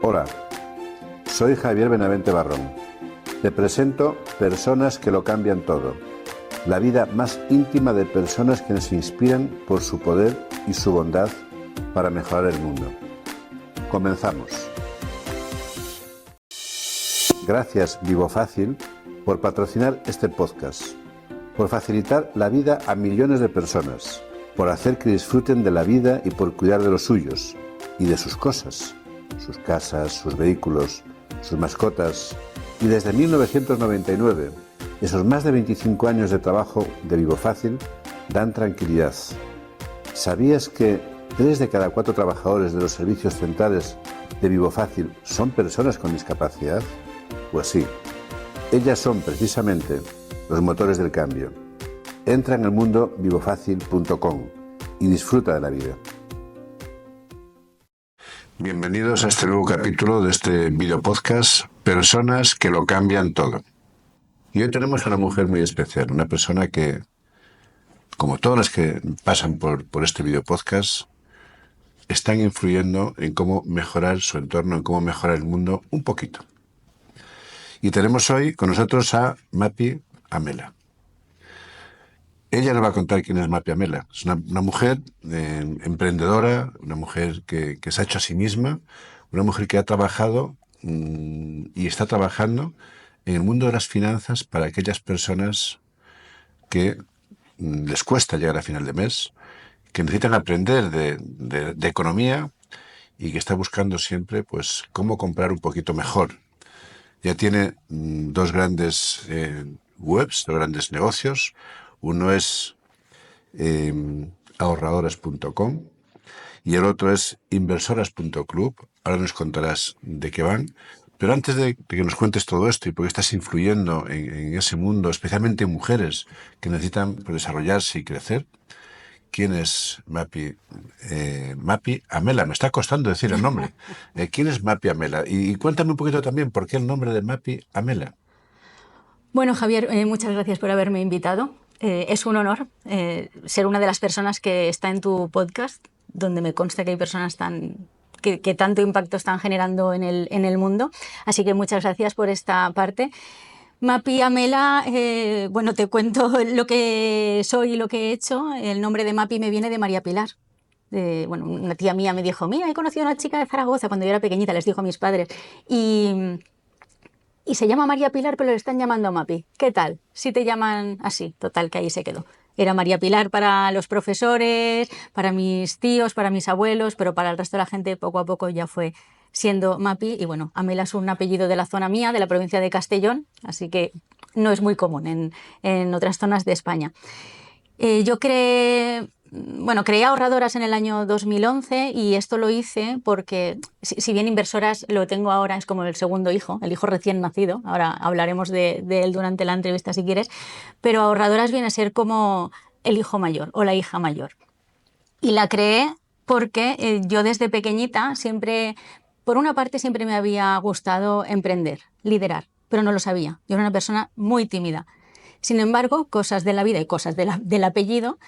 Hola, soy Javier Benavente Barrón. Te presento Personas que lo cambian todo. La vida más íntima de personas que nos inspiran por su poder y su bondad para mejorar el mundo. Comenzamos. Gracias Vivo Fácil por patrocinar este podcast, por facilitar la vida a millones de personas, por hacer que disfruten de la vida y por cuidar de los suyos y de sus cosas, sus casas, sus vehículos, sus mascotas. Y desde 1999, esos más de 25 años de trabajo de Vivo Fácil dan tranquilidad. ¿Sabías que 3 de cada 4 trabajadores de los servicios centrales de Vivo Fácil son personas con discapacidad? Pues sí, ellas son precisamente los motores del cambio. Entra en el mundo vivofacil.com y disfruta de la vida. Bienvenidos a este nuevo capítulo de este video podcast, Personas que lo cambian todo. Y hoy tenemos a una mujer muy especial, una persona que, como todas las que pasan por este video podcast, están influyendo en cómo mejorar su entorno, en cómo mejorar el mundo un poquito. Y tenemos hoy con nosotros a Mapi Amela. Ella nos va a contar quién es Mapi Amela. Es una mujer emprendedora, una mujer que se ha hecho a sí misma, una mujer que ha trabajado y está trabajando en el mundo de las finanzas para aquellas personas que les cuesta llegar a final de mes, que necesitan aprender de economía y que está buscando siempre pues cómo comprar un poquito mejor. Ya tiene 2 grandes webs, 2 grandes negocios. Uno es ahorradoras.com y el otro es inversoras.club. Ahora nos contarás de qué van. Pero antes de que nos cuentes todo esto y por qué estás influyendo en ese mundo, especialmente en mujeres que necesitan desarrollarse y crecer, ¿quién es Mapi? Mapi Amela, me está costando decir el nombre. ¿Quién es Mapi Amela? Y cuéntame un poquito también por qué el nombre de Mapi Amela. Bueno, Javier, muchas gracias por haberme invitado. Es un honor ser una de las personas que está en tu podcast, donde me consta que hay personas que tanto impacto están generando en el mundo. Así que muchas gracias por esta parte. Mapi Amela, bueno, te cuento lo que soy y lo que he hecho. El nombre de Mapi me viene de María Pilar. Bueno, una tía mía me dijo, mira, he conocido a una chica de Zaragoza cuando yo era pequeñita, les dijo a mis padres. Y se llama María Pilar, pero le están llamando Mapi. ¿Qué tal? Si te llaman así, total, que ahí se quedó. Era María Pilar para los profesores, para mis tíos, para mis abuelos, pero para el resto de la gente poco a poco ya fue siendo Mapi. Y bueno, Amela es un apellido de la zona mía, de la provincia de Castellón, así que no es muy común en otras zonas de España. Yo creé ahorradoras en el año 2011 y esto lo hice porque, si bien inversoras lo tengo ahora, es como el segundo hijo, el hijo recién nacido, ahora hablaremos de él durante la entrevista si quieres, pero ahorradoras viene a ser como el hijo mayor o la hija mayor. Y la creé porque yo desde pequeñita siempre, por una parte siempre me había gustado emprender, liderar, pero no lo sabía. Yo era una persona muy tímida. Sin embargo, cosas de la vida y cosas del apellido,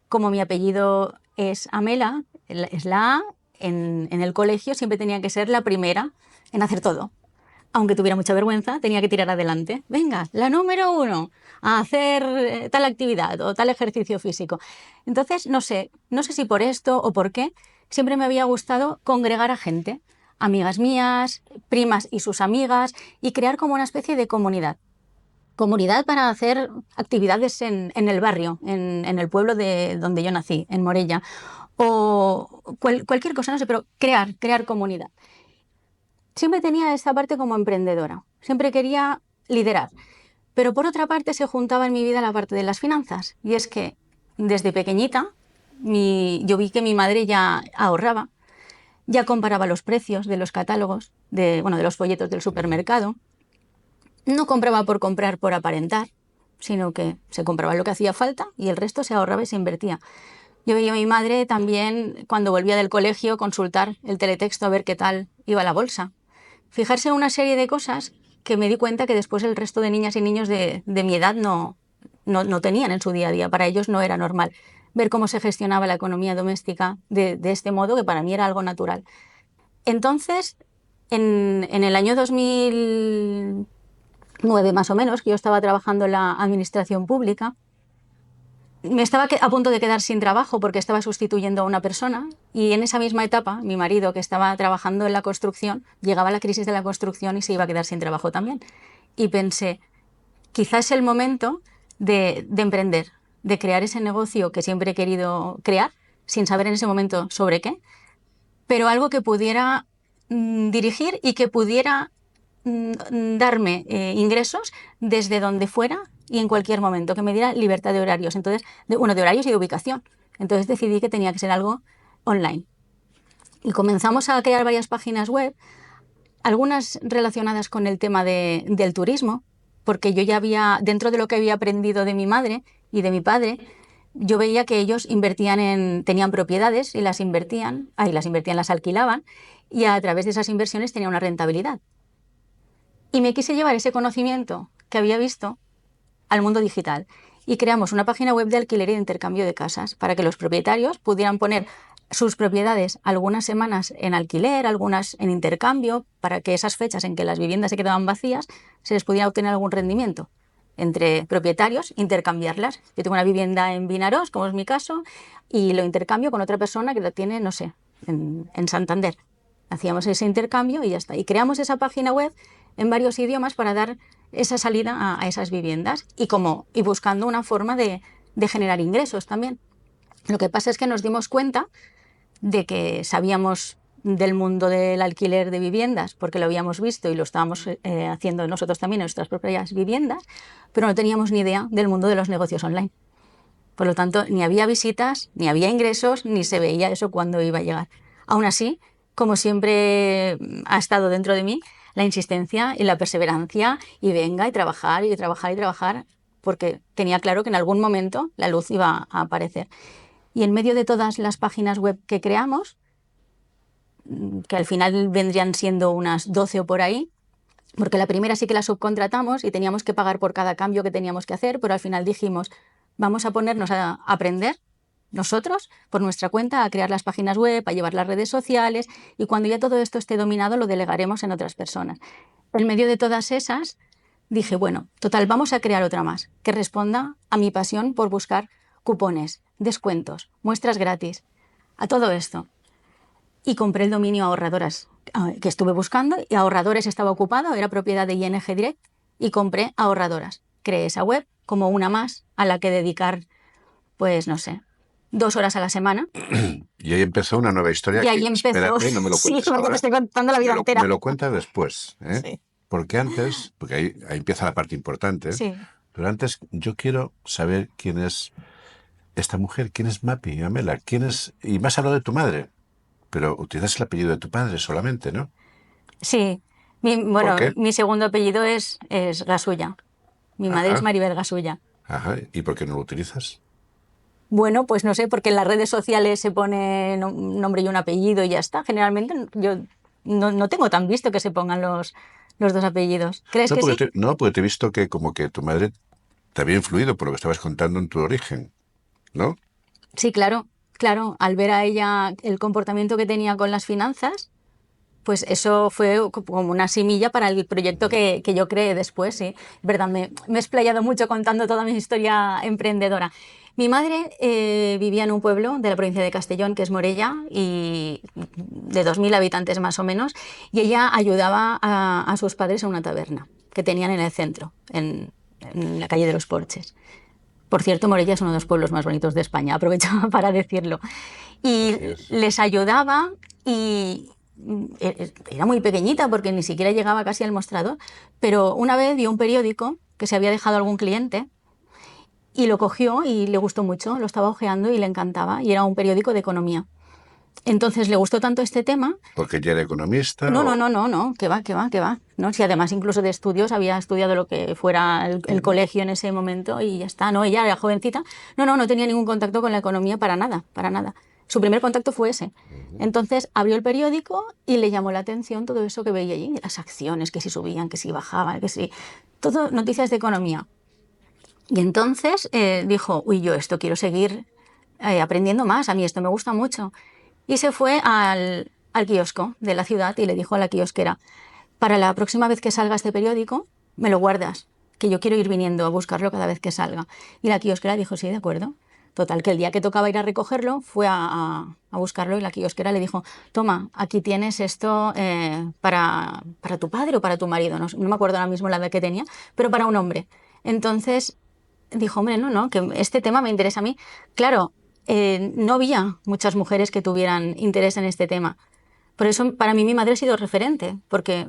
como mi apellido es Amela, es la A, en el colegio siempre tenía que ser la primera en hacer todo. Aunque tuviera mucha vergüenza, tenía que tirar adelante. Venga, la número 1, a hacer tal actividad o tal ejercicio físico. Entonces, no sé si por esto o por qué, siempre me había gustado congregar a gente, amigas mías, primas y sus amigas, y crear como una especie de comunidad. Comunidad para hacer actividades en el barrio, en el pueblo de donde yo nací, en Morella, o cualquier cosa, no sé, pero crear comunidad. Siempre tenía esta parte como emprendedora, siempre quería liderar, pero por otra parte se juntaba en mi vida la parte de las finanzas, y es que desde pequeñita yo vi que mi madre ya ahorraba, ya comparaba los precios de los catálogos, de los folletos del supermercado. No compraba por comprar, por aparentar, sino que se compraba lo que hacía falta y el resto se ahorraba y se invertía. Yo veía a mi madre también, cuando volvía del colegio, consultar el teletexto a ver qué tal iba la bolsa. Fijarse en una serie de cosas que me di cuenta que después el resto de niñas y niños de mi edad no tenían en su día a día. Para ellos no era normal ver cómo se gestionaba la economía doméstica de este modo, que para mí era algo natural. Entonces, En el año 2009 más o menos, que yo estaba trabajando en la administración pública, me estaba a punto de quedar sin trabajo porque estaba sustituyendo a una persona y en esa misma etapa mi marido, que estaba trabajando en la construcción, llegaba la crisis de la construcción y se iba a quedar sin trabajo también. Y pensé, quizás es el momento de emprender, de crear ese negocio que siempre he querido crear, sin saber en ese momento sobre qué, pero algo que pudiera dirigir y que pudiera darme ingresos desde donde fuera y en cualquier momento, que me diera libertad de horarios. Entonces, de horarios y de ubicación. Entonces decidí que tenía que ser algo online. Y comenzamos a crear varias páginas web, algunas relacionadas con el tema del turismo, porque yo ya había, dentro de lo que había aprendido de mi madre y de mi padre, yo veía que ellos tenían propiedades y las invertían, las alquilaban, y a través de esas inversiones tenían una rentabilidad. Y me quise llevar ese conocimiento que había visto al mundo digital y creamos una página web de alquiler y de intercambio de casas para que los propietarios pudieran poner sus propiedades algunas semanas en alquiler, algunas en intercambio, para que esas fechas en que las viviendas se quedaban vacías se les pudiera obtener algún rendimiento entre propietarios, intercambiarlas. Yo tengo una vivienda en Vinarós, como es mi caso, y lo intercambio con otra persona que la tiene, no sé, en Santander. Hacíamos ese intercambio y ya está. Y creamos esa página web en varios idiomas para dar esa salida a esas viviendas y buscando una forma de generar ingresos también. Lo que pasa es que nos dimos cuenta de que sabíamos del mundo del alquiler de viviendas porque lo habíamos visto y lo estábamos haciendo nosotros también en nuestras propias viviendas, pero no teníamos ni idea del mundo de los negocios online. Por lo tanto, ni había visitas, ni había ingresos, ni se veía eso cuándo iba a llegar. Aún así, como siempre ha estado dentro de mí, la insistencia y la perseverancia y venga y trabajar y trabajar y trabajar, porque tenía claro que en algún momento la luz iba a aparecer. Y en medio de todas las páginas web que creamos, que al final vendrían siendo unas 12 o por ahí, porque la primera sí que la subcontratamos y teníamos que pagar por cada cambio que teníamos que hacer, pero al final dijimos, vamos a ponernos a aprender nosotros, por nuestra cuenta, a crear las páginas web, a llevar las redes sociales, y cuando ya todo esto esté dominado lo delegaremos en otras personas. En medio de todas esas dije, bueno, total, vamos a crear otra más, que responda a mi pasión por buscar cupones, descuentos, muestras gratis, a todo esto. Y compré el dominio Ahorradoras, que estuve buscando, y Ahorradores estaba ocupado, era propiedad de ING Direct, y compré Ahorradoras. Creé esa web como una más a la que dedicar, pues no sé, 2 horas a la semana. Y ahí empezó una nueva historia. Y ahí empezó. Espérate, no me lo cuentes sí, porque ahora. te estoy contando la vida entera. Me lo cuentas después, ¿eh? Sí. Porque antes, porque ahí empieza la parte importante, Sí. Pero antes yo quiero saber quién es esta mujer, quién es Mapi, Amela, quién es... Y me has hablado de tu madre, pero utilizas el apellido de tu padre solamente, ¿no? Sí. ¿Por qué? Mi segundo apellido es Gasulla. Mi madre Ajá. es Maribel Gasulla. Ajá. ¿Y por qué no lo utilizas? Bueno, pues no sé, porque en las redes sociales se pone un nombre y un apellido y ya está. Generalmente yo no tengo tan visto que se pongan los dos apellidos. ¿Crees No, que sí? porque te he visto que como que tu madre te había influido por lo que estabas contando en tu origen, ¿no? Sí, claro, claro. Al ver a ella el comportamiento que tenía con las finanzas, pues eso fue como una semilla para el proyecto que yo creé después, sí. Verdad, me he explayado mucho contando toda mi historia emprendedora. Mi madre vivía en un pueblo de la provincia de Castellón, que es Morella, y de 2.000 habitantes más o menos, y ella ayudaba a sus padres en una taberna que tenían en el centro, en la calle de los Porches. Por cierto, Morella es uno de los pueblos más bonitos de España, aprovecho para decirlo. Y les ayudaba y era muy pequeñita porque ni siquiera llegaba casi al mostrador, pero una vez vio un periódico que se había dejado algún cliente y lo cogió y le gustó mucho, lo estaba hojeando y le encantaba, y era un periódico de economía. Entonces le gustó tanto este tema. ¿Porque ella era economista? No, que va. ¿No? Si además incluso de estudios había estudiado lo que fuera el colegio en ese momento y ya está, ¿no? Ella era jovencita. No tenía ningún contacto con la economía para nada. Su primer contacto fue ese. Entonces abrió el periódico y le llamó la atención todo eso que veía allí, las acciones, que si subían, que si bajaban, que si... Todo noticias de economía. Y entonces dijo, yo quiero seguir aprendiendo más, a mí esto me gusta mucho. Y se fue al kiosco de la ciudad y le dijo a la kiosquera: para la próxima vez que salga este periódico, me lo guardas, que yo quiero ir viniendo a buscarlo cada vez que salga. Y la kiosquera dijo: sí, de acuerdo. Total, que el día que tocaba ir a recogerlo, fue a buscarlo y la kiosquera le dijo: toma, aquí tienes esto para tu padre o para tu marido. No me acuerdo ahora mismo la edad que tenía, pero para un hombre. Entonces dijo: hombre, no, que este tema me interesa a mí. Claro, no había muchas mujeres que tuvieran interés en este tema. Por eso para mí mi madre ha sido referente, porque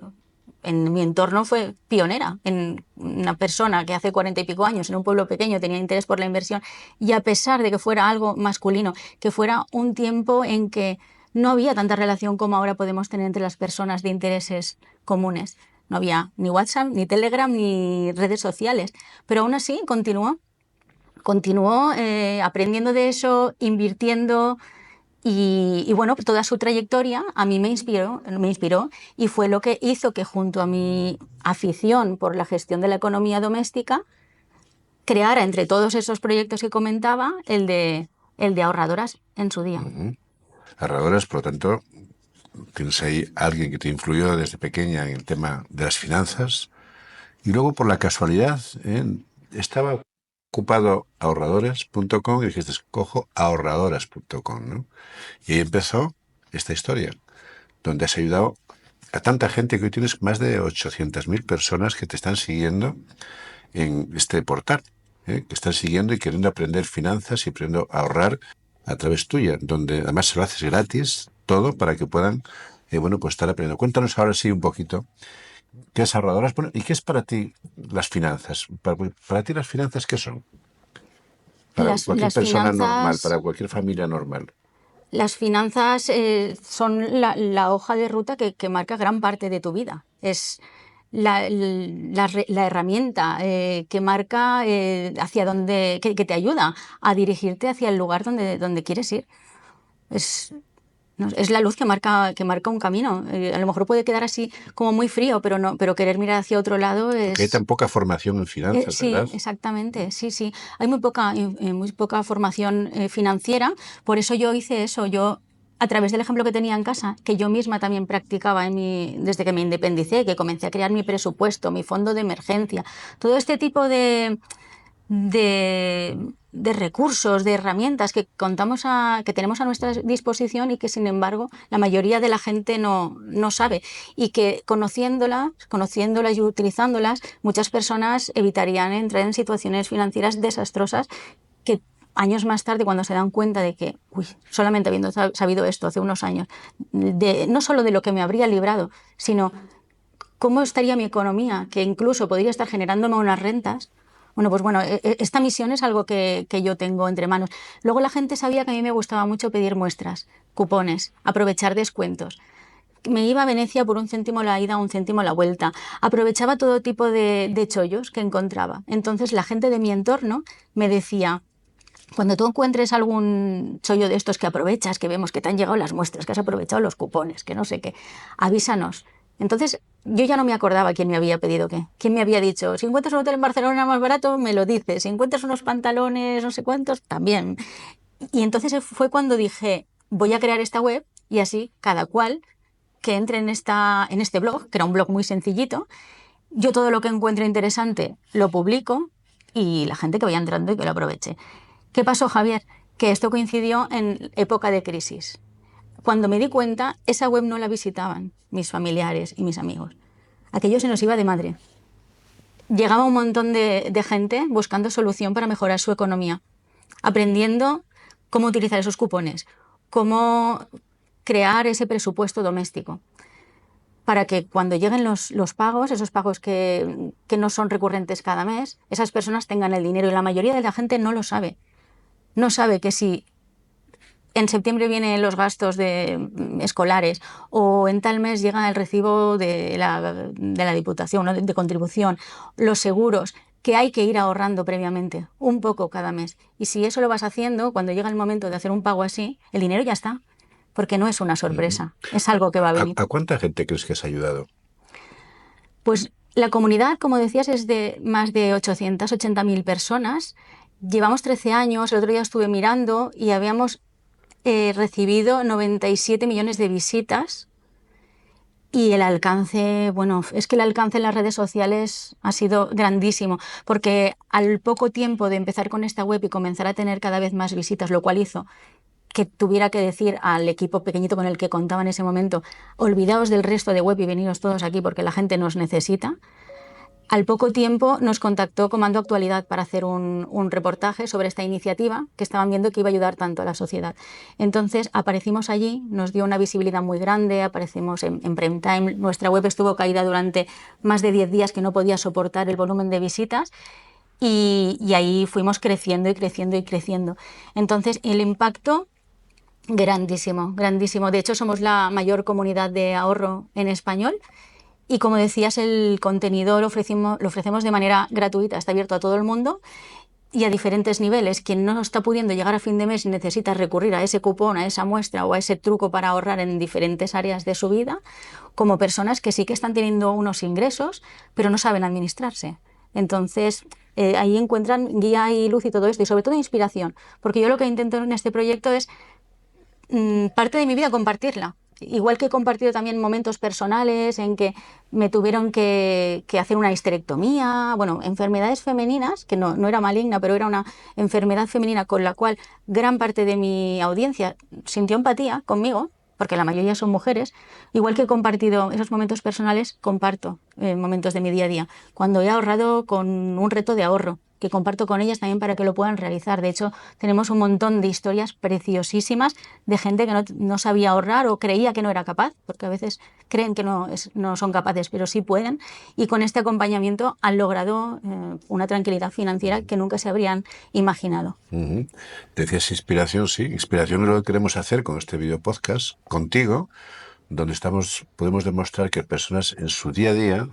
en mi entorno fue pionera, en una persona que hace 40 y pico años en un pueblo pequeño tenía interés por la inversión, y a pesar de que fuera algo masculino, que fuera un tiempo en que no había tanta relación como ahora podemos tener entre las personas de intereses comunes. No había ni WhatsApp, ni Telegram, ni redes sociales, pero aún así continuó aprendiendo de eso, invirtiendo. Y bueno, toda su trayectoria a mí me inspiró y fue lo que hizo que, junto a mi afición por la gestión de la economía doméstica, creara, entre todos esos proyectos que comentaba, el de ahorradoras en su día. Ahorradoras, por lo tanto, tienes ahí alguien que te influyó desde pequeña en el tema de las finanzas, y luego, por la casualidad, estaba ocupado ahorradores.com y dijiste: cojo ahorradoras.com, ¿no? Y ahí empezó esta historia, donde has ayudado a tanta gente que hoy tienes más de 800.000 personas que te están siguiendo en este portal, que están siguiendo y queriendo aprender finanzas y aprendiendo a ahorrar a través tuya, donde además se lo haces gratis, todo para que puedan, pues estar aprendiendo. Cuéntanos ahora sí un poquito qué es ahorradoras, bueno, y qué es para ti las finanzas. Para ti las finanzas, ¿qué son? Para cualquier Las persona normal, finanzas, para cualquier familia normal. las finanzas son la hoja de ruta que marca gran parte de tu vida. Es la herramienta que marca hacia dónde, que te ayuda a dirigirte hacia el lugar donde quieres ir. Es, no, es la luz que marca un camino. A lo mejor puede quedar así como muy frío, pero querer mirar hacia otro lado Porque hay es... tan poca formación en finanzas, Sí, ¿verdad? exactamente, sí. Hay muy poca formación financiera, por eso yo hice eso. Yo, a través del ejemplo que tenía en casa, que yo misma también practicaba desde que me independicé, que comencé a crear mi presupuesto, mi fondo de emergencia, todo este tipo de recursos, de herramientas que que tenemos a nuestra disposición y que, sin embargo, la mayoría de la gente no sabe, y que conociéndolas y utilizándolas, muchas personas evitarían entrar en situaciones financieras desastrosas que años más tarde, cuando se dan cuenta de que, solamente habiendo sabido esto hace unos años, no solo de lo que me habría librado, sino cómo estaría mi economía, que incluso podría estar generándome unas rentas. Bueno, esta misión es algo que yo tengo entre manos. Luego, la gente sabía que a mí me gustaba mucho pedir muestras, cupones, aprovechar descuentos. Me iba a Venecia por 1 céntimo la ida, 1 céntimo la vuelta. Aprovechaba todo tipo de chollos que encontraba. Entonces, la gente de mi entorno me decía: cuando tú encuentres algún chollo de estos que aprovechas, que vemos que te han llegado las muestras, que has aprovechado los cupones, que no sé qué, avísanos. Entonces, yo ya no me acordaba quién me había pedido qué. Quién me había dicho: si encuentras un hotel en Barcelona más barato, me lo dices. Si encuentras unos pantalones no sé cuántos, también. Y entonces fue cuando dije: voy a crear esta web, y así cada cual que entre en este blog, que era un blog muy sencillito, yo todo lo que encuentre interesante lo publico, y la gente que vaya entrando y que lo aproveche. ¿Qué pasó, Javier? Que esto coincidió en época de crisis. Cuando me di cuenta, esa web no la visitaban mis familiares y mis amigos. Aquello se nos iba de madre. Llegaba un montón de gente buscando solución para mejorar su economía, aprendiendo cómo utilizar esos cupones, cómo crear ese presupuesto doméstico, para que cuando lleguen los pagos, esos pagos que no son recurrentes cada mes, esas personas tengan el dinero. Y la mayoría de la gente no lo sabe. No sabe que si en septiembre vienen los gastos escolares, o en tal mes llega el recibo de la Diputación, ¿no?, de contribución, los seguros, que hay que ir ahorrando previamente, un poco cada mes. Y si eso lo vas haciendo, cuando llega el momento de hacer un pago así, el dinero ya está, porque no es una sorpresa, es algo que va a venir. ¿A cuánta gente crees que has ayudado? Pues la comunidad, como decías, es de más de 880.000 personas. Llevamos 13 años, el otro día estuve mirando y habíamos recibido 97 millones de visitas. Y el alcance, bueno, es que el alcance en las redes sociales ha sido grandísimo, porque al poco tiempo de empezar con esta web y comenzar a tener cada vez más visitas, lo cual hizo que tuviera que decir al equipo pequeñito con el que contaba en ese momento, olvidaos del resto de web y veniros todos aquí porque la gente nos necesita. Al poco tiempo nos contactó Comando Actualidad para hacer un reportaje sobre esta iniciativa que estaban viendo que iba a ayudar tanto a la sociedad. Entonces aparecimos allí, nos dio una visibilidad muy grande, aparecimos en prime time, nuestra web estuvo caída durante más de 10 días que no podía soportar el volumen de visitas y ahí fuimos creciendo y creciendo y creciendo. Entonces el impacto grandísimo, grandísimo. De hecho somos la mayor comunidad de ahorro en español. Y como decías, el contenido lo ofrecemos de manera gratuita, está abierto a todo el mundo y a diferentes niveles. Quien no está pudiendo llegar a fin de mes y necesita recurrir a ese cupón, a esa muestra o a ese truco para ahorrar en diferentes áreas de su vida, como personas que sí que están teniendo unos ingresos, pero no saben administrarse. Entonces, ahí encuentran guía y luz y todo esto, y sobre todo inspiración, porque yo lo que intento en este proyecto es parte de mi vida compartirla. Igual que he compartido también momentos personales en que me tuvieron que hacer una histerectomía, bueno, enfermedades femeninas, que no era maligna, pero era una enfermedad femenina con la cual gran parte de mi audiencia sintió empatía conmigo, porque la mayoría son mujeres. Igual que he compartido esos momentos personales, comparto momentos de mi día a día. Cuando he ahorrado con un reto de ahorro, que comparto con ellas también para que lo puedan realizar. De hecho, tenemos un montón de historias preciosísimas de gente que no sabía ahorrar o creía que no era capaz, porque a veces creen que no son capaces, pero sí pueden. Y con este acompañamiento han logrado una tranquilidad financiera que nunca se habrían imaginado. Uh-huh. Decías inspiración, sí. Inspiración es lo que queremos hacer con este video podcast contigo, donde podemos demostrar que personas en su día a día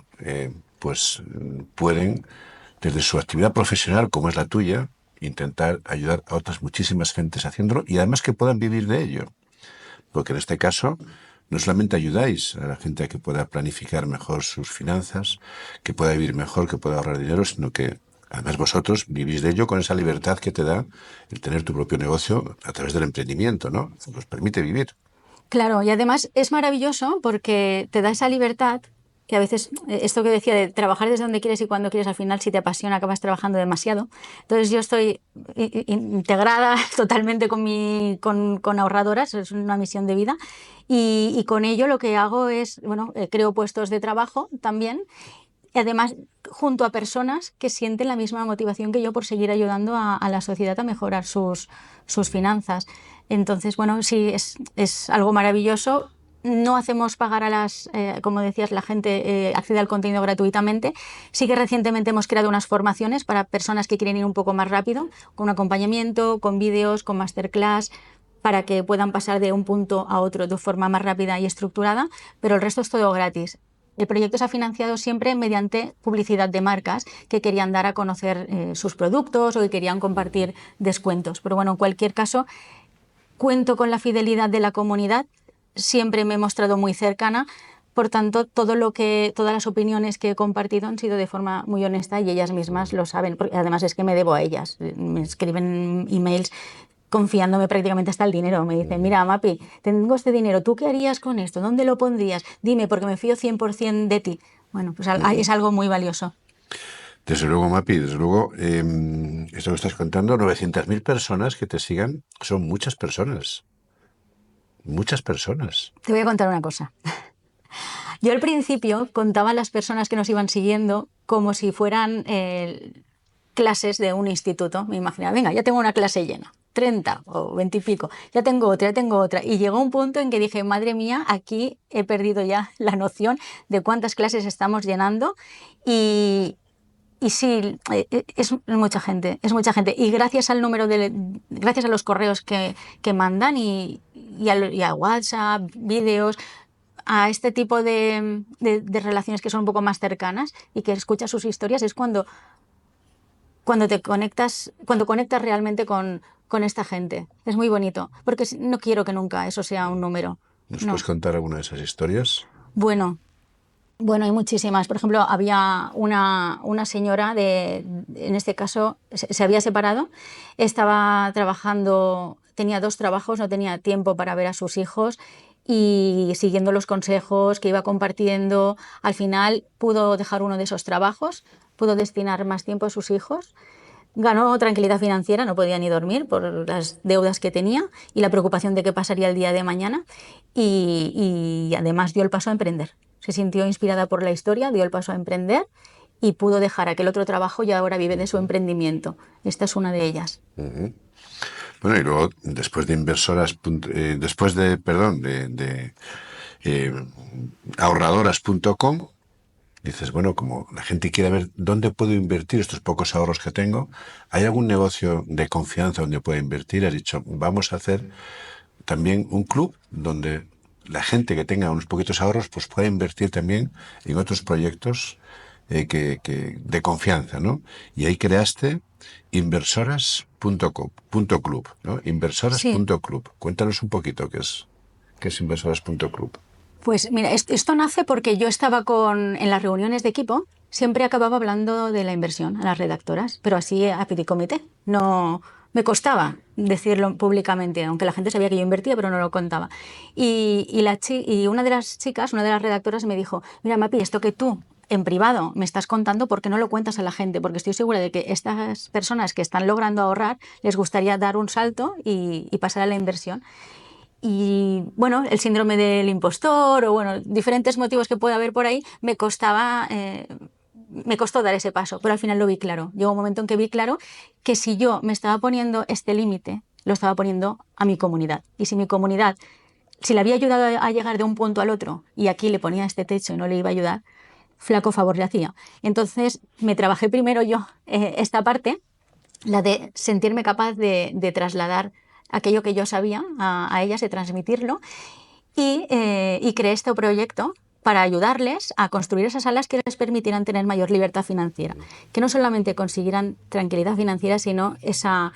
pueden, desde su actividad profesional, como es la tuya, intentar ayudar a otras muchísimas gentes haciéndolo y además que puedan vivir de ello. Porque en este caso no solamente ayudáis a la gente a que pueda planificar mejor sus finanzas, que pueda vivir mejor, que pueda ahorrar dinero, sino que además vosotros vivís de ello con esa libertad que te da el tener tu propio negocio a través del emprendimiento, ¿no? Os permite vivir. Claro, y además es maravilloso porque te da esa libertad que a veces, esto que decía de trabajar desde donde quieres y cuando quieres, al final si te apasiona acabas trabajando demasiado. Entonces yo estoy integrada totalmente con ahorradoras, es una misión de vida y con ello lo que hago es, bueno, creo puestos de trabajo también. Y además, junto a personas que sienten la misma motivación que yo por seguir ayudando a la sociedad a mejorar sus finanzas. Entonces, bueno, sí, es algo maravilloso. No hacemos pagar como decías, la gente accede al contenido gratuitamente. Sí que recientemente hemos creado unas formaciones para personas que quieren ir un poco más rápido, con un acompañamiento, con vídeos, con masterclass, para que puedan pasar de un punto a otro de forma más rápida y estructurada, pero el resto es todo gratis. El proyecto se ha financiado siempre mediante publicidad de marcas que querían dar a conocer sus productos o que querían compartir descuentos. Pero bueno, en cualquier caso, cuento con la fidelidad de la comunidad, siempre me he mostrado muy cercana, por tanto, todas las opiniones que he compartido han sido de forma muy honesta y ellas mismas lo saben, porque además es que me debo a ellas, me escriben emails confiándome prácticamente hasta el dinero. Me dicen, mira, Mapi, tengo este dinero, ¿tú qué harías con esto? ¿Dónde lo pondrías? Dime, porque me fío 100% de ti. Bueno, pues es algo muy valioso. Desde luego, Mapi, desde luego, esto que estás contando, 900.000 personas que te sigan, son muchas personas. Muchas personas. Te voy a contar una cosa. Yo al principio contaba a las personas que nos iban siguiendo como si fueran clases de un instituto. Me imaginaba, venga, ya tengo una clase llena, 30 o 20 y pico, ya tengo otra. Y llegó un punto en que dije, madre mía, aquí he perdido ya la noción de cuántas clases estamos llenando y sí, es mucha gente, es mucha gente. Y gracias al gracias a los correos que mandan y a WhatsApp, vídeos, a este tipo de relaciones que son un poco más cercanas y que escuchas sus historias, es cuando conectas realmente con esta gente. Es muy bonito, porque no quiero que nunca eso sea un número. ¿Nos No. puedes contar alguna de esas historias? Bueno, hay muchísimas. Por ejemplo, había una señora en este caso, se había separado, estaba trabajando tenía 2 trabajos, no tenía tiempo para ver a sus hijos, y siguiendo los consejos que iba compartiendo, al final pudo dejar uno de esos trabajos, pudo destinar más tiempo a sus hijos. Ganó tranquilidad financiera, no podía ni dormir por las deudas que tenía y la preocupación de qué pasaría el día de mañana, y además dio el paso a emprender. Se sintió inspirada por la historia, dio el paso a emprender y pudo dejar aquel otro trabajo y ahora vive de su emprendimiento. Esta es una de ellas. Uh-huh. Bueno, y luego, después de ahorradoras.com, dices, bueno, como la gente quiere ver dónde puedo invertir estos pocos ahorros que tengo, ¿hay algún negocio de confianza donde pueda invertir? Has dicho, vamos a hacer también un club donde la gente que tenga unos poquitos ahorros pues pueda invertir también en otros proyectos de confianza, ¿no? Y ahí creaste inversoras.club, ¿no? Inversoras.club. Sí. Cuéntanos un poquito qué es inversoras.club. Pues mira, esto nace porque yo estaba en las reuniones de equipo, siempre acababa hablando de la inversión a las redactoras, pero así a petit comité. No me costaba decirlo públicamente, aunque la gente sabía que yo invertía, pero no lo contaba. Y una de las chicas, una de las redactoras me dijo, mira, Mapi, esto que tú en privado me estás contando, ¿por qué no lo cuentas a la gente? Porque estoy segura de que estas personas que están logrando ahorrar les gustaría dar un salto y pasar a la inversión. Y bueno, el síndrome del impostor o bueno, diferentes motivos que puede haber por ahí, me costó dar ese paso, pero al final lo vi claro. Llegó un momento en que vi claro que si yo me estaba poniendo este límite, lo estaba poniendo a mi comunidad. Y si mi comunidad, si le había ayudado a llegar de un punto al otro y aquí le ponía este techo y no le iba a ayudar, flaco favor le hacía. Entonces me trabajé primero yo esta parte, la de sentirme capaz de trasladar aquello que yo sabía a ellas, de transmitirlo, y creé este proyecto para ayudarles a construir esas salas que les permitieran tener mayor libertad financiera, que no solamente consiguieran tranquilidad financiera, sino esa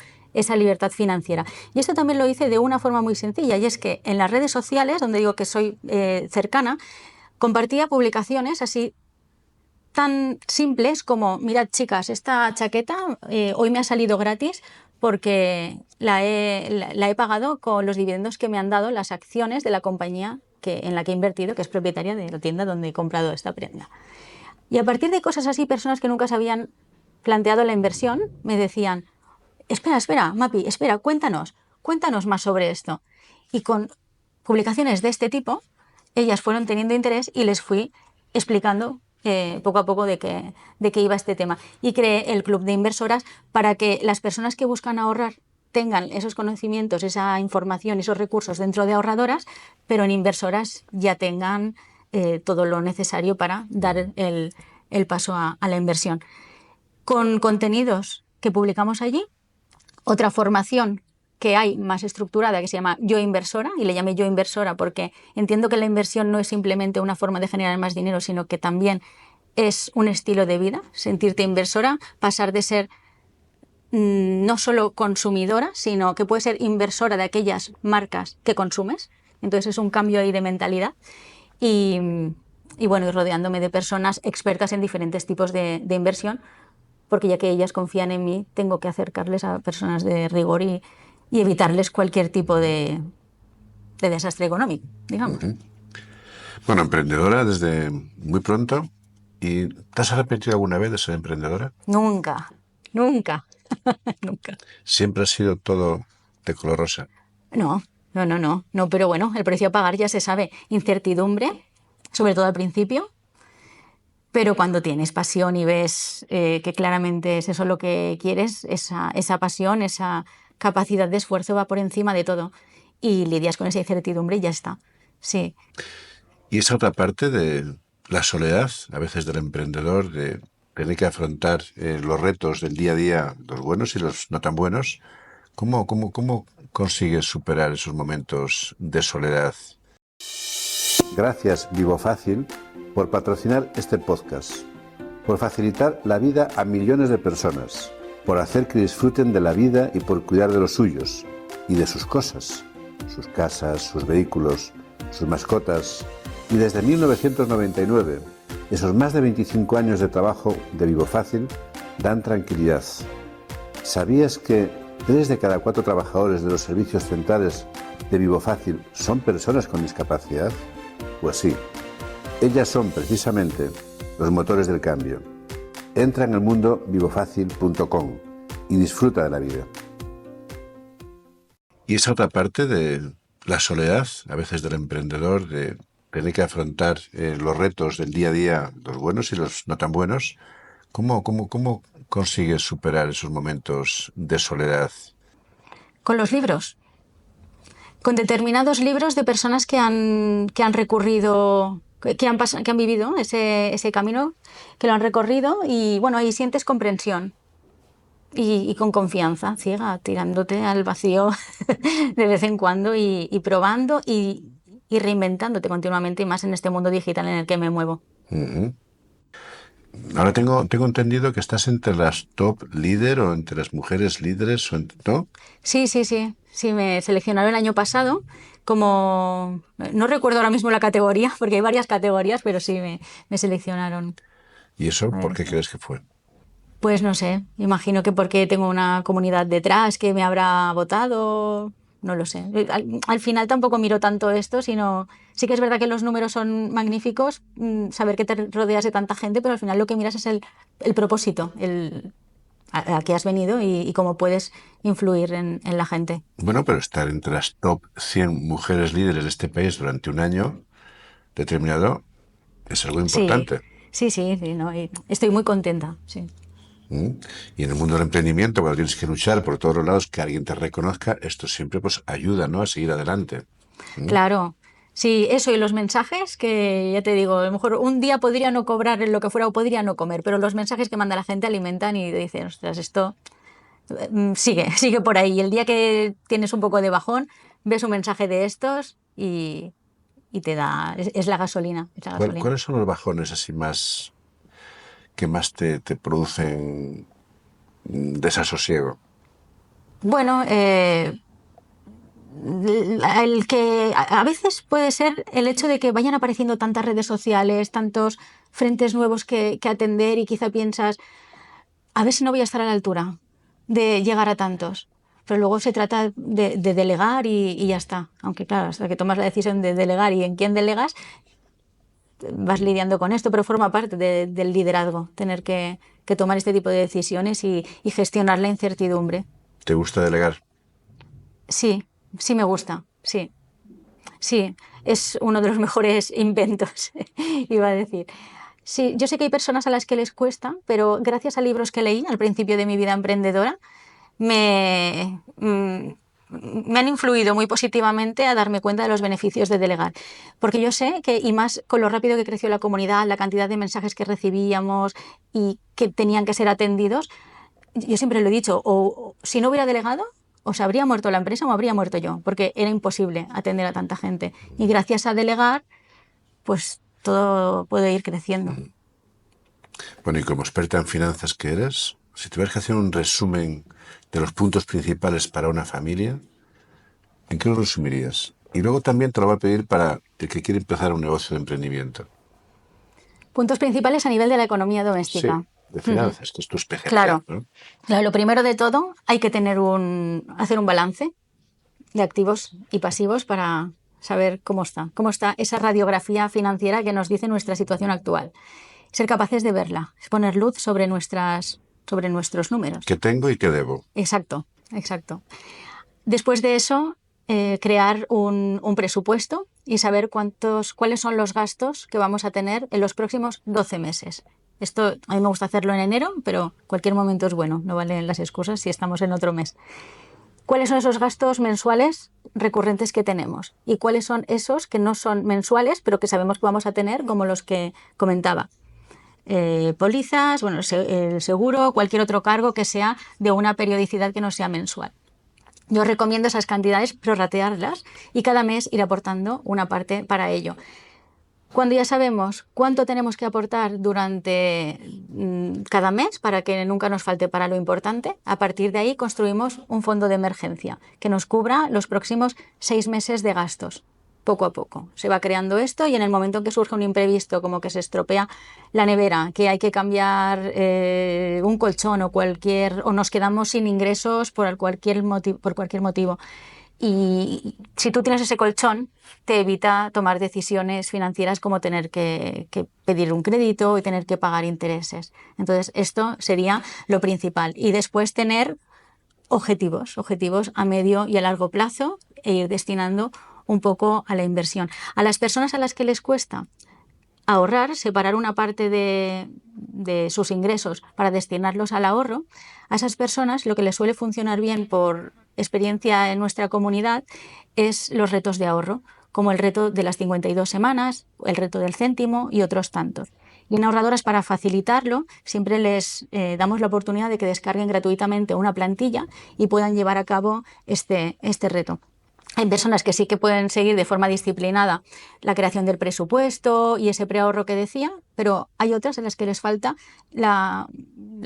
libertad financiera. Y esto también lo hice de una forma muy sencilla, y es que en las redes sociales, donde digo que soy cercana, compartía publicaciones así tan simples como, mirad chicas, esta chaqueta hoy me ha salido gratis porque la he pagado con los dividendos que me han dado las acciones de la compañía en la que he invertido, que es propietaria de la tienda donde he comprado esta prenda. Y a partir de cosas así, personas que nunca se habían planteado la inversión me decían, espera, Mapi, espera, cuéntanos más sobre esto. Y con publicaciones de este tipo, ellas fueron teniendo interés y les fui explicando poco a poco de qué iba este tema. Y creé el club de inversoras para que las personas que buscan ahorrar tengan esos conocimientos, esa información, esos recursos dentro de ahorradoras, pero en inversoras ya tengan todo lo necesario para dar el paso a la inversión. Con contenidos que publicamos allí, otra formación que hay más estructurada que se llama Yo Inversora, y le llamé Yo Inversora porque entiendo que la inversión no es simplemente una forma de generar más dinero, sino que también es un estilo de vida, sentirte inversora, pasar de ser no solo consumidora, sino que puedes ser inversora de aquellas marcas que consumes. Entonces es un cambio ahí de mentalidad y bueno, y rodeándome de personas expertas en diferentes tipos de inversión, porque ya que ellas confían en mí, tengo que acercarles a personas de rigor y evitarles cualquier tipo de desastre económico, digamos. Uh-huh. Bueno, emprendedora desde muy pronto. ¿Y te has arrepentido alguna vez de ser emprendedora? Nunca. Nunca. ¿Siempre ha sido todo de color rosa? No, pero bueno, el precio a pagar ya se sabe. Incertidumbre, sobre todo al principio, pero cuando tienes pasión y ves que claramente es eso lo que quieres, esa pasión, esa capacidad de esfuerzo va por encima de todo y lidias con esa incertidumbre y ya está. Sí. Y esa otra parte de la soledad, a veces del emprendedor, de tener que afrontar los retos del día a día, los buenos y los no tan buenos, ¿cómo consigues superar esos momentos de soledad? Gracias, Vivo Fácil, por patrocinar este podcast, por facilitar la vida a millones de personas, por hacer que disfruten de la vida y por cuidar de los suyos y de sus cosas, sus casas, sus vehículos, sus mascotas. Y desde 1999, esos más de 25 años de trabajo de Vivo Fácil dan tranquilidad. ¿Sabías que 3 de cada 4 trabajadores de los servicios centrales de Vivofácil son personas con discapacidad. Pues sí, ellas son precisamente los motores del cambio. Entra en el mundo vivofacil.com y disfruta de la vida. Y esa otra parte de la soledad, a veces del emprendedor, de tener que afrontar los retos del día a día, los buenos y los no tan buenos, ¿cómo consigues superar esos momentos de soledad? Con los libros. Con determinados libros de personas que han recurrido, que han vivido ese camino, que lo han recorrido, y bueno, ahí sientes comprensión y con confianza ciega, tirándote al vacío de vez en cuando y probando y reinventándote continuamente, y más en este mundo digital en el que me muevo. Uh-huh. Ahora tengo entendido que estás entre las top líder o entre las mujeres líderes, ¿no? Sí, me seleccionaron el año pasado como... No recuerdo ahora mismo la categoría, porque hay varias categorías, pero sí me seleccionaron. ¿Y eso por qué crees que fue? Pues no sé, imagino que porque tengo una comunidad detrás que me habrá votado, no lo sé. Al final tampoco miro tanto esto, sino... Sí que es verdad que los números son magníficos, saber que te rodeas de tanta gente, pero al final lo que miras es el propósito, a qué has venido y cómo puedes influir en la gente. Bueno, pero estar entre las top 100 mujeres líderes de este país durante un año determinado es algo importante. Sí, no, estoy muy contenta, sí. Y en el mundo del emprendimiento, cuando tienes que luchar por todos los lados, que alguien te reconozca, esto siempre pues ayuda, ¿no?, a seguir adelante. Claro. Sí, eso, y los mensajes que, ya te digo, a lo mejor un día podría no cobrar lo que fuera o podría no comer, pero los mensajes que manda la gente alimentan y te dicen, ostras, esto sigue por ahí. Y el día que tienes un poco de bajón, ves un mensaje de estos y te da, es la gasolina. Es la gasolina. ¿Cuáles son los bajones así más que más te producen desasosiego? Bueno, el que a veces puede ser el hecho de que vayan apareciendo tantas redes sociales, tantos frentes nuevos que atender, y quizá piensas, a ver si no voy a estar a la altura de llegar a tantos. Pero luego se trata de delegar y ya está. Aunque claro, hasta que tomas la decisión de delegar y en quién delegas, vas lidiando con esto, pero forma parte del liderazgo, tener que tomar este tipo de decisiones y gestionar la incertidumbre. ¿Te gusta delegar? Sí me gusta, sí. Sí, es uno de los mejores inventos, iba a decir. Sí, yo sé que hay personas a las que les cuesta, pero gracias a libros que leí al principio de mi vida emprendedora, me han influido muy positivamente a darme cuenta de los beneficios de delegar. Porque yo sé que, y más con lo rápido que creció la comunidad, la cantidad de mensajes que recibíamos y que tenían que ser atendidos, yo siempre lo he dicho, o si no hubiera delegado, o se habría muerto la empresa o habría muerto yo, porque era imposible atender a tanta gente. Y gracias a delegar, pues todo puede ir creciendo. Bueno, y como experta en finanzas que eres, si tuvieras que hacer un resumen de los puntos principales para una familia, ¿en qué lo resumirías? Y luego también te lo voy a pedir para el que quiere empezar un negocio de emprendimiento. Puntos principales a nivel de la economía doméstica. Sí, de finanzas, que es tu especialidad. Claro. ¿No? Claro, lo primero de todo, hay que hacer un balance de activos y pasivos para saber cómo está esa radiografía financiera que nos dice nuestra situación actual. Ser capaces de verla, es poner luz sobre nuestros números. ¿Qué tengo y qué debo? Exacto. Después de eso, crear un presupuesto y saber cuáles son los gastos que vamos a tener en los próximos 12 meses. Esto a mí me gusta hacerlo en enero, pero cualquier momento es bueno, no valen las excusas si estamos en otro mes. ¿Cuáles son esos gastos mensuales recurrentes que tenemos? ¿Y cuáles son esos que no son mensuales, pero que sabemos que vamos a tener, como los que comentaba? Pólizas, bueno, el seguro, cualquier otro cargo que sea de una periodicidad que no sea mensual. Yo recomiendo esas cantidades prorratearlas y cada mes ir aportando una parte para ello. Cuando ya sabemos cuánto tenemos que aportar durante cada mes para que nunca nos falte para lo importante, a partir de ahí construimos un fondo de emergencia que nos cubra los próximos 6 meses de gastos. poco a poco. Se va creando esto y en el momento en que surge un imprevisto, como que se estropea la nevera, que hay que cambiar un colchón o nos quedamos sin ingresos por cualquier motivo. Y si tú tienes ese colchón, te evita tomar decisiones financieras como tener que pedir un crédito y tener que pagar intereses. Entonces, esto sería lo principal. Y después tener objetivos a medio y a largo plazo e ir destinando un poco a la inversión. A las personas a las que les cuesta ahorrar, separar una parte de sus ingresos para destinarlos al ahorro, a esas personas lo que les suele funcionar bien por experiencia en nuestra comunidad es los retos de ahorro, como el reto de las 52 semanas, el reto del céntimo y otros tantos. Y en Ahorradoras, para facilitarlo, siempre les damos la oportunidad de que descarguen gratuitamente una plantilla y puedan llevar a cabo este reto. Hay personas que sí que pueden seguir de forma disciplinada la creación del presupuesto y ese preahorro que decía, pero hay otras en las que les falta la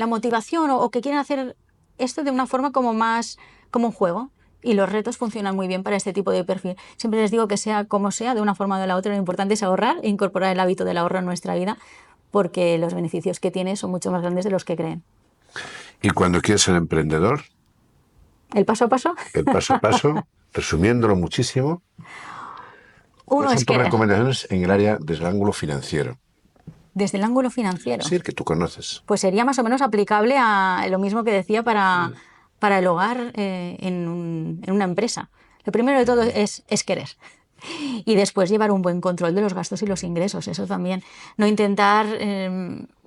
motivación o que quieren hacer esto de una forma como más como un juego. Y los retos funcionan muy bien para este tipo de perfil. Siempre les digo que sea como sea, de una forma o de la otra, lo importante es ahorrar e incorporar el hábito del ahorro en nuestra vida, porque los beneficios que tiene son mucho más grandes de los que creen. Y cuando quieres ser emprendedor, ¿El paso a paso? el paso a paso, resumiéndolo muchísimo, Uno son es tus que recomendaciones en el área del ángulo financiero. desde el ángulo financiero, Sí, el que tú conoces. pues sería más o menos aplicable a lo mismo que decía para el hogar en una empresa. Lo primero de todo es querer. Y después llevar un buen control de los gastos y los ingresos, eso también. No intentar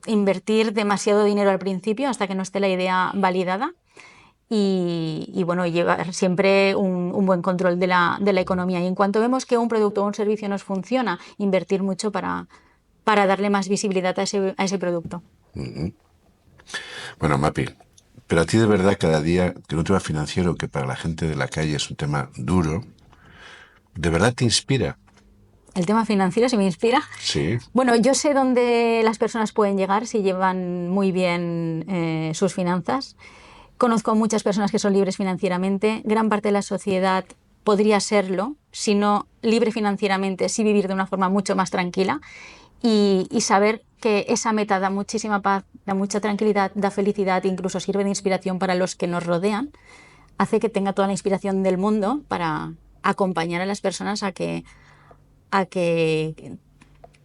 invertir demasiado dinero al principio hasta que no esté la idea validada. Y bueno, llevar siempre un buen control de la economía. Y en cuanto vemos que un producto o un servicio nos funciona, invertir mucho para darle más visibilidad a ese producto. Bueno, Mapi, pero a ti de verdad cada día que un tema financiero que para la gente de la calle es un tema duro, ¿de verdad te inspira? El tema financiero se me inspira. Sí. Bueno, yo sé dónde las personas pueden llegar si llevan muy bien sus finanzas. Conozco a muchas personas que son libres financieramente. Gran parte de la sociedad podría serlo, si no libre financieramente, sí vivir de una forma mucho más tranquila y saber que esa meta da muchísima paz, da mucha tranquilidad, da felicidad, incluso sirve de inspiración para los que nos rodean, hace que tenga toda la inspiración del mundo para acompañar a las personas a que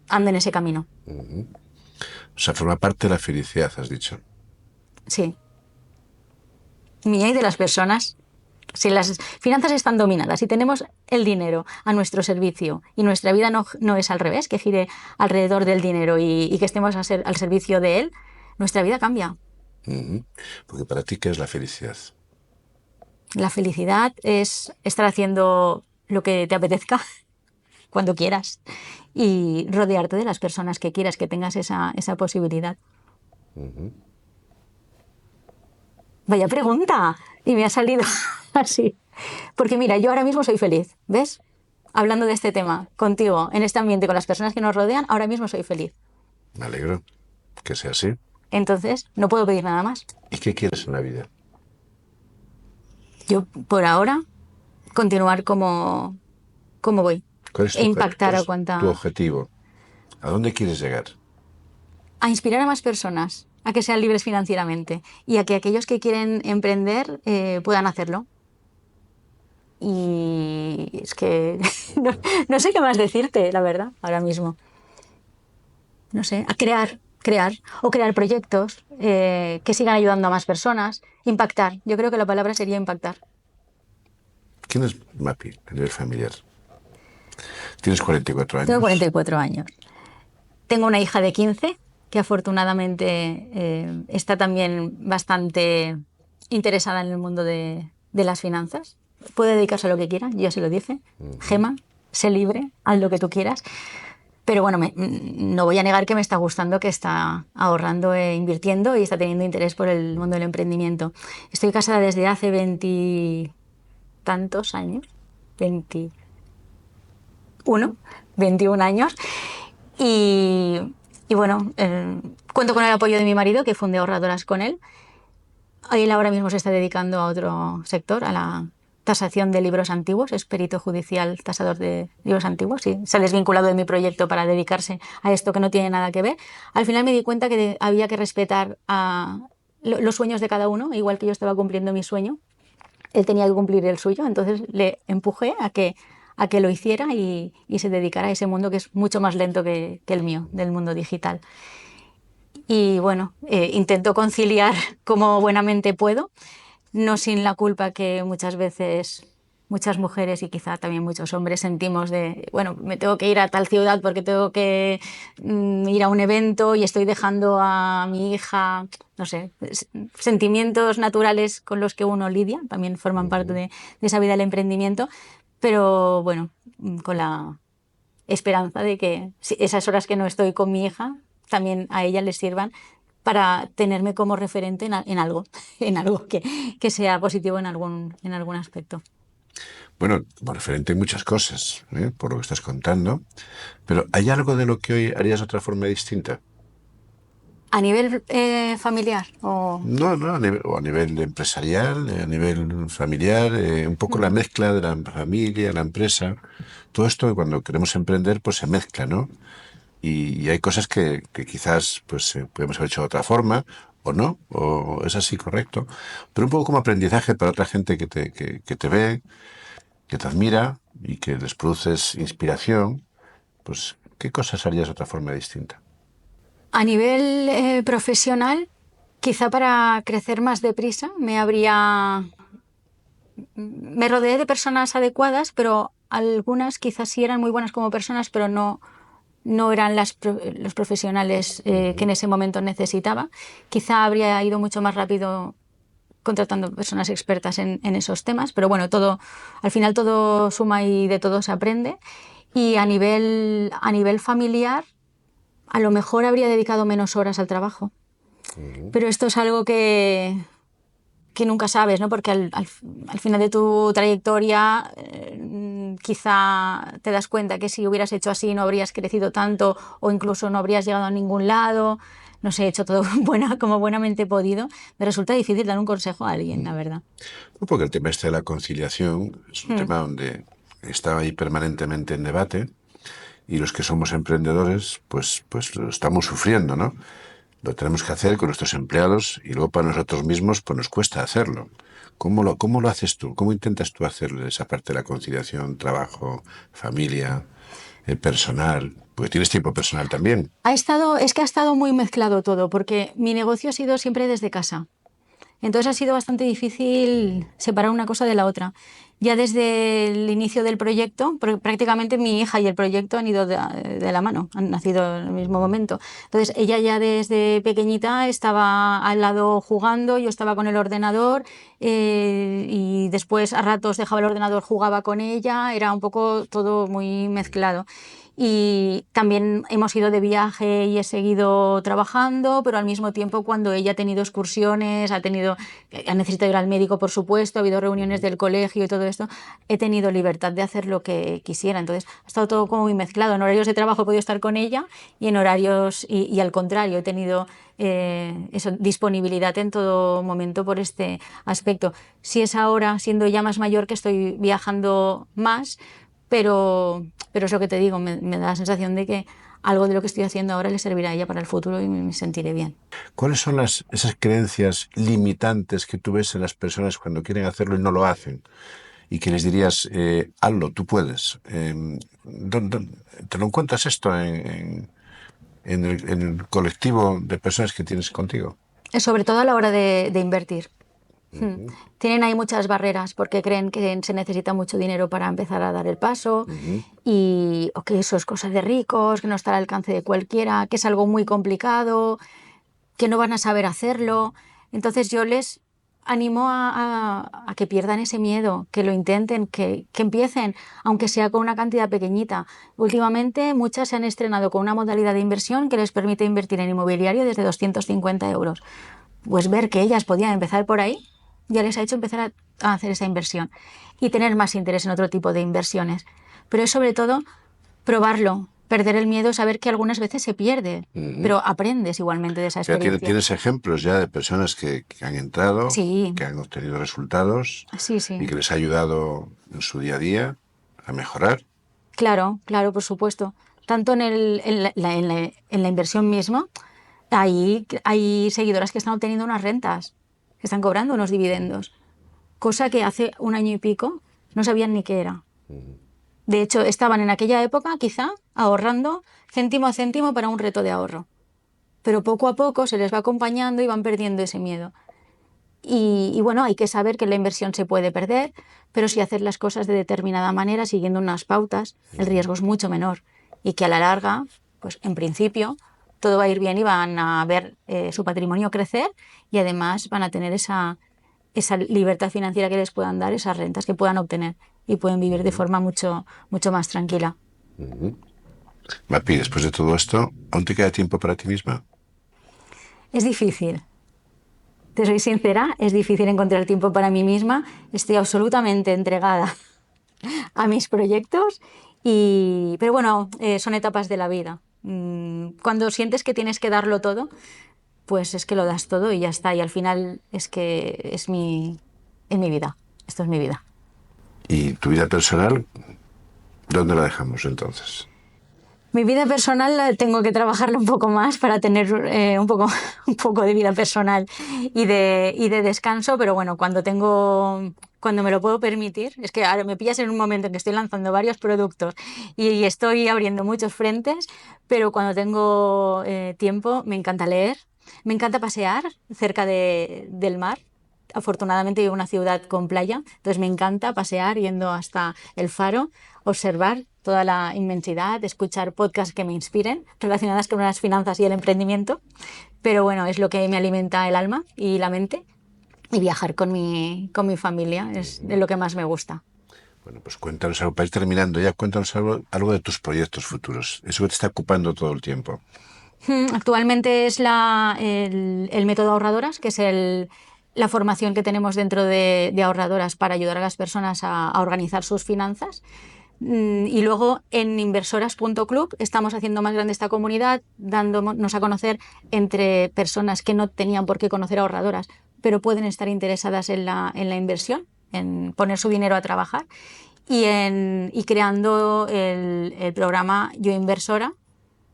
anden ese camino. O sea, forma parte de la felicidad, has dicho. Sí. Mía y de las personas. Si las finanzas están dominadas, si tenemos el dinero a nuestro servicio y nuestra vida no es al revés, que gire alrededor del dinero y que estemos al servicio de él, nuestra vida cambia. Porque para ti, ¿qué es la felicidad? La felicidad es estar haciendo lo que te apetezca cuando quieras y rodearte de las personas que quieras, que tengas esa posibilidad. Vaya pregunta. Y me ha salido así. Porque mira, yo ahora mismo soy feliz, ¿ves? Hablando de este tema, contigo, en este ambiente, con las personas que nos rodean, ahora mismo soy feliz. Me alegro que sea así. Entonces, no puedo pedir nada más. ¿Y qué quieres en la vida? Yo, por ahora, continuar como voy. ¿Cuál es E impactar a tu objetivo? ¿A dónde quieres llegar? A inspirar a más personas a que sean libres financieramente y a que aquellos que quieren emprender puedan hacerlo. Y es que no sé qué más decirte, la verdad, ahora mismo. No sé, a crear o crear proyectos que sigan ayudando a más personas, impactar. Yo creo que la palabra sería impactar. ¿Quién es Mapi a nivel familiar? Tienes 44 años. Tengo 44 años. Tengo una hija de 15 que afortunadamente está también bastante interesada en el mundo de las finanzas. Puede dedicarse a lo que quiera, yo se lo dije. Gema, sé libre, haz lo que tú quieras. Pero bueno, no voy a negar que me está gustando, que está ahorrando e invirtiendo y está teniendo interés por el mundo del emprendimiento. Estoy casada desde hace 20 tantos años, 21 años. Y bueno, cuento con el apoyo de mi marido, que fundé Ahorradoras con él. Él ahora mismo se está dedicando a otro sector, a tasación de libros antiguos, es perito judicial tasador de libros antiguos, y se ha desvinculado de mi proyecto para dedicarse a esto que no tiene nada que ver. Al final me di cuenta que había que respetar los sueños de cada uno, igual que yo estaba cumpliendo mi sueño, él tenía que cumplir el suyo, entonces le empujé a que lo hiciera y se dedicara a ese mundo que es mucho más lento que el mío, del mundo digital. Y bueno, intento conciliar como buenamente puedo, no sin la culpa que muchas veces muchas mujeres y quizá también muchos hombres sentimos de, bueno, me tengo que ir a tal ciudad porque tengo que ir a un evento y estoy dejando a mi hija, no sé, sentimientos naturales con los que uno lidia, también forman parte de esa vida del emprendimiento, pero bueno, con la esperanza de que esas horas que no estoy con mi hija también a ella les sirvan para tenerme como referente en algo, en algo que sea positivo en algún aspecto. Bueno, como referente hay muchas cosas, por lo que estás contando, pero ¿hay algo de lo que hoy harías de otra forma distinta? ¿A nivel familiar? No, no, a nivel empresarial, a nivel familiar, un poco la mezcla de la familia, la empresa. Todo esto cuando queremos emprender pues se mezcla, ¿no? Y hay cosas que quizás pues podemos haber hecho de otra forma o no, o es así correcto, pero un poco como aprendizaje para otra gente que te ve, que te admira y que les produces inspiración, pues ¿qué cosas harías de otra forma distinta? A nivel profesional, quizá para crecer más deprisa, me rodeé de personas adecuadas, pero algunas quizás sí eran muy buenas como personas, pero no eran los profesionales que en ese momento necesitaba. Quizá habría ido mucho más rápido contratando personas expertas en esos temas, pero bueno, al final todo suma y de todo se aprende. Y a nivel familiar, a lo mejor habría dedicado menos horas al trabajo. Pero esto es algo que nunca sabes, ¿no? Porque al final de tu trayectoria quizá te das cuenta que si hubieras hecho así no habrías crecido tanto o incluso no habrías llegado a ningún lado. No sé, he hecho todo como buenamente he podido. Me resulta difícil dar un consejo a alguien, la verdad. Porque el tema este de la conciliación es un tema donde está ahí permanentemente en debate y los que somos emprendedores pues lo estamos sufriendo, ¿no? Lo tenemos que hacer con nuestros empleados y luego para nosotros mismos pues nos cuesta hacerlo. ¿Cómo lo haces tú? ¿Cómo intentas tú hacer esa parte de la conciliación, trabajo, familia, personal? Porque tienes tiempo personal también. Es que ha estado muy mezclado todo, porque mi negocio ha sido siempre desde casa. Entonces ha sido bastante difícil separar una cosa de la otra. Ya desde el inicio del proyecto, porque prácticamente mi hija y el proyecto han ido de la mano, han nacido en el mismo momento. Entonces ella ya desde pequeñita estaba al lado jugando, yo estaba con el ordenador y después a ratos dejaba el ordenador, jugaba con ella, era un poco todo muy mezclado. Y también hemos ido de viaje y he seguido trabajando, pero al mismo tiempo cuando ella ha tenido excursiones, ha necesitado ir al médico, por supuesto, ha habido reuniones del colegio y todo esto, he tenido libertad de hacer lo que quisiera. Entonces ha estado todo como muy mezclado. En horarios de trabajo he podido estar con ella y en horarios, y al contrario, he tenido disponibilidad en todo momento por este aspecto. Si es ahora, siendo ya más mayor, que estoy viajando más, pero es lo que te digo, me da la sensación de que algo de lo que estoy haciendo ahora le servirá a ella para el futuro y me sentiré bien. ¿Cuáles son esas creencias limitantes que tú ves en las personas cuando quieren hacerlo y no lo hacen? Y que les dirías, hazlo, tú puedes. ¿Te lo encuentras esto en el colectivo de personas que tienes contigo? Sobre todo a la hora de invertir. Tienen ahí muchas barreras porque creen que se necesita mucho dinero para empezar a dar el paso o que eso es cosa de ricos, que no está al alcance de cualquiera, que es algo muy complicado, que no van a saber hacerlo. Entonces yo les animo a que pierdan ese miedo, que lo intenten, que empiecen, aunque sea con una cantidad pequeñita. Últimamente muchas se han estrenado con una modalidad de inversión que les permite invertir en inmobiliario desde 250 euros. Pues ver que ellas podían empezar por ahí ya les ha hecho empezar a hacer esa inversión y tener más interés en otro tipo de inversiones. Pero es sobre todo probarlo, perder el miedo, saber que algunas veces se pierde, pero aprendes igualmente de esa Ya experiencia. tienes ejemplos ya de personas que han entrado, Sí. que han obtenido resultados Sí, sí. y que les ha ayudado en su día a día a mejorar. Claro, claro, por supuesto. Tanto en la inversión misma, hay seguidoras que están obteniendo unas rentas, que están cobrando unos dividendos, cosa que hace un año y pico no sabían ni qué era. De hecho, estaban en aquella época quizá ahorrando céntimo a céntimo para un reto de ahorro, pero poco a poco se les va acompañando y van perdiendo ese miedo. Y bueno, hay que saber que la inversión se puede perder, pero si hacer las cosas de determinada manera, siguiendo unas pautas, el riesgo es mucho menor. Y que a la larga, pues en principio, todo va a ir bien y van a ver su patrimonio crecer y además van a tener esa libertad financiera que les puedan dar, esas rentas que puedan obtener y pueden vivir de forma mucho, mucho más tranquila. Mapi, después de todo esto, ¿aún te queda tiempo para ti misma? Es difícil. Te soy sincera, es difícil encontrar tiempo para mí misma. Estoy absolutamente entregada a mis proyectos, pero bueno, son etapas de la vida. Cuando sientes que tienes que darlo todo, pues es que lo das todo y ya está. Y al final es que es mi vida. Esto es mi vida. ¿Y tu vida personal? ¿Dónde la dejamos entonces? Mi vida personal tengo que trabajarla un poco más para tener un poco de vida personal y de descanso, pero bueno, cuando me lo puedo permitir, es que ahora me pillas en un momento en que estoy lanzando varios productos y estoy abriendo muchos frentes, pero cuando tengo tiempo me encanta leer, me encanta pasear cerca del mar. Afortunadamente vivo en una ciudad con playa, entonces me encanta pasear yendo hasta el faro, observar toda la inmensidad, escuchar podcasts que me inspiren relacionadas con las finanzas y el emprendimiento, pero bueno, es lo que me alimenta el alma y la mente, y viajar con mi familia es de lo que más me gusta. Bueno, pues cuéntanos algo, para ir terminando ya, cuéntanos algo de tus proyectos futuros, eso que te está ocupando todo el tiempo. Actualmente es el método ahorradoras, que es la formación que tenemos dentro de ahorradoras para ayudar a las personas a organizar sus finanzas. Y luego en inversoras.club estamos haciendo más grande esta comunidad, dándonos a conocer entre personas que no tenían por qué conocer ahorradoras, pero pueden estar interesadas en la inversión, en poner su dinero a trabajar, y creando el programa Yo Inversora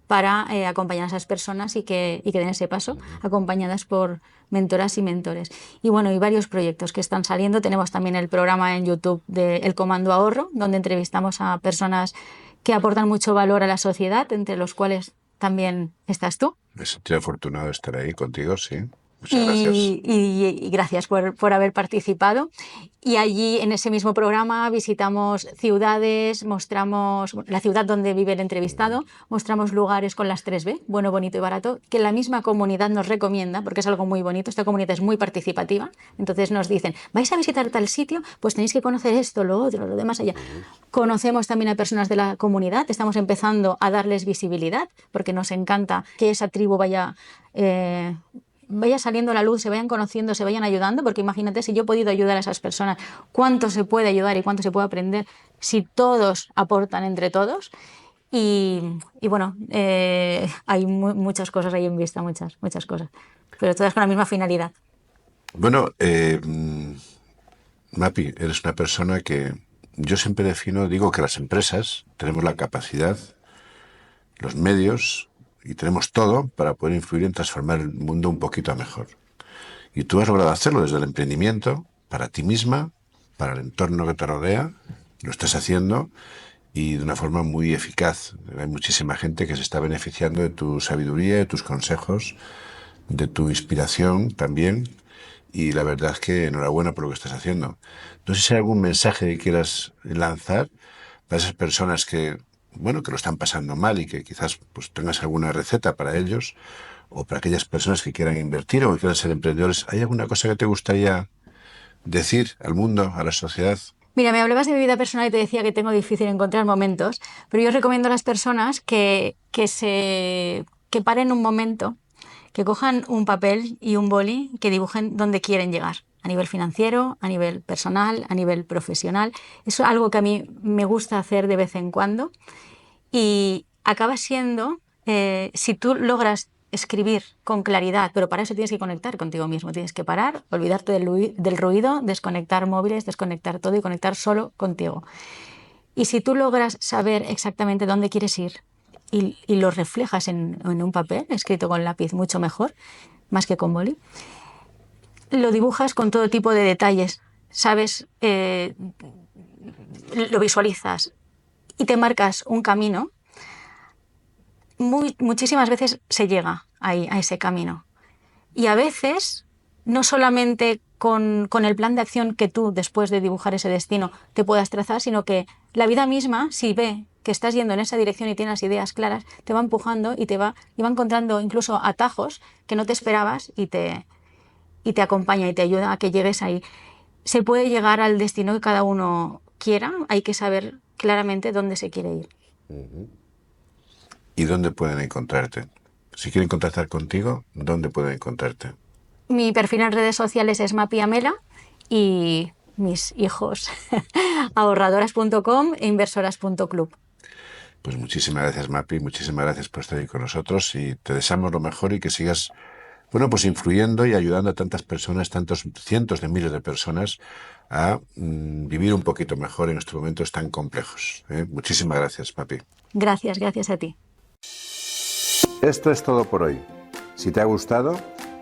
para acompañar a esas personas y que den ese paso, acompañadas por mentoras y mentores. Y bueno, hay varios proyectos que están saliendo. Tenemos también el programa en YouTube de El Comando Ahorro, donde entrevistamos a personas que aportan mucho valor a la sociedad, entre los cuales también estás tú. Me sentí afortunado de estar ahí contigo, sí. Muchas gracias. Y gracias por haber participado. Y allí, en ese mismo programa, visitamos ciudades, mostramos la ciudad donde vive el entrevistado, mostramos lugares con las 3B, bueno, bonito y barato, que la misma comunidad nos recomienda, porque es algo muy bonito. Esta comunidad es muy participativa. Entonces nos dicen, vais a visitar tal sitio, pues tenéis que conocer esto, lo otro, lo demás allá. Conocemos también a personas de la comunidad, estamos empezando a darles visibilidad, porque nos encanta que esa tribu vaya saliendo a la luz, se vayan conociendo, se vayan ayudando, porque imagínate si yo he podido ayudar a esas personas, cuánto se puede ayudar y cuánto se puede aprender si todos aportan entre todos. Y bueno, hay muchas cosas ahí en vista, muchas cosas, pero todas con la misma finalidad. Bueno, Mapi, eres una persona que yo siempre digo que las empresas tenemos la capacidad, los medios y tenemos todo para poder influir en transformar el mundo un poquito a mejor. Y tú has logrado hacerlo desde el emprendimiento, para ti misma, para el entorno que te rodea, lo estás haciendo y de una forma muy eficaz. Hay muchísima gente que se está beneficiando de tu sabiduría, de tus consejos, de tu inspiración también. Y la verdad es que enhorabuena por lo que estás haciendo. No sé si hay algún mensaje que quieras lanzar para esas personas que, bueno, que lo están pasando mal y que quizás pues tengas alguna receta para ellos, o para aquellas personas que quieran invertir o que quieran ser emprendedores. ¿Hay alguna cosa que te gustaría decir al mundo, a la sociedad? Mira, me hablabas de mi vida personal y te decía que tengo difícil encontrar momentos, pero yo recomiendo a las personas que paren un momento, que cojan un papel y un boli, que dibujen dónde quieren llegar, a nivel financiero, a nivel personal, a nivel profesional. Eso es algo que a mí me gusta hacer de vez en cuando. Y acaba siendo, si tú logras escribir con claridad, pero para eso tienes que conectar contigo mismo, tienes que parar, olvidarte del ruido, desconectar móviles, desconectar todo y conectar solo contigo. Y si tú logras saber exactamente dónde quieres ir y lo reflejas en un papel, escrito con lápiz mucho mejor, más que con boli, lo dibujas con todo tipo de detalles, ¿sabes? Lo visualizas y te marcas un camino, muchísimas veces se llega ahí, a ese camino. Y a veces, no solamente con el plan de acción que tú, después de dibujar ese destino, te puedas trazar, sino que la vida misma, si ve que estás yendo en esa dirección y tienes ideas claras, te va empujando y va encontrando incluso atajos que no te esperabas y te acompaña y te ayuda a que llegues ahí. Se puede llegar al destino que cada uno quiera, hay que saber claramente dónde se quiere ir. ¿Y dónde pueden encontrarte? Si quieren contactar contigo, ¿dónde pueden encontrarte? Mi perfil en redes sociales es Mapi Amela y mis hijos ahorradoras.com e inversoras.club. Pues muchísimas gracias, Mapi, muchísimas gracias por estar ahí con nosotros y te deseamos lo mejor y que sigas, bueno, pues influyendo y ayudando a tantas personas, tantos cientos de miles de personas a vivir un poquito mejor en estos momentos tan complejos. Muchísimas gracias, Mapi. Gracias a ti. Esto es todo por hoy. Si te ha gustado,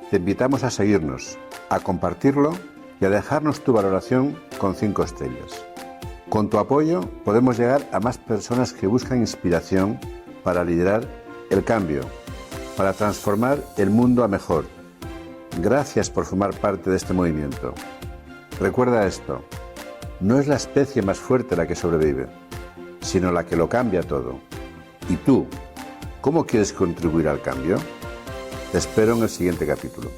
te invitamos a seguirnos, a compartirlo y a dejarnos tu valoración con 5 estrellas. Con tu apoyo podemos llegar a más personas que buscan inspiración para liderar el cambio, para transformar el mundo a mejor. Gracias por formar parte de este movimiento. Recuerda esto, no es la especie más fuerte la que sobrevive, sino la que lo cambia todo. ¿Y tú, cómo quieres contribuir al cambio? Te espero en el siguiente capítulo.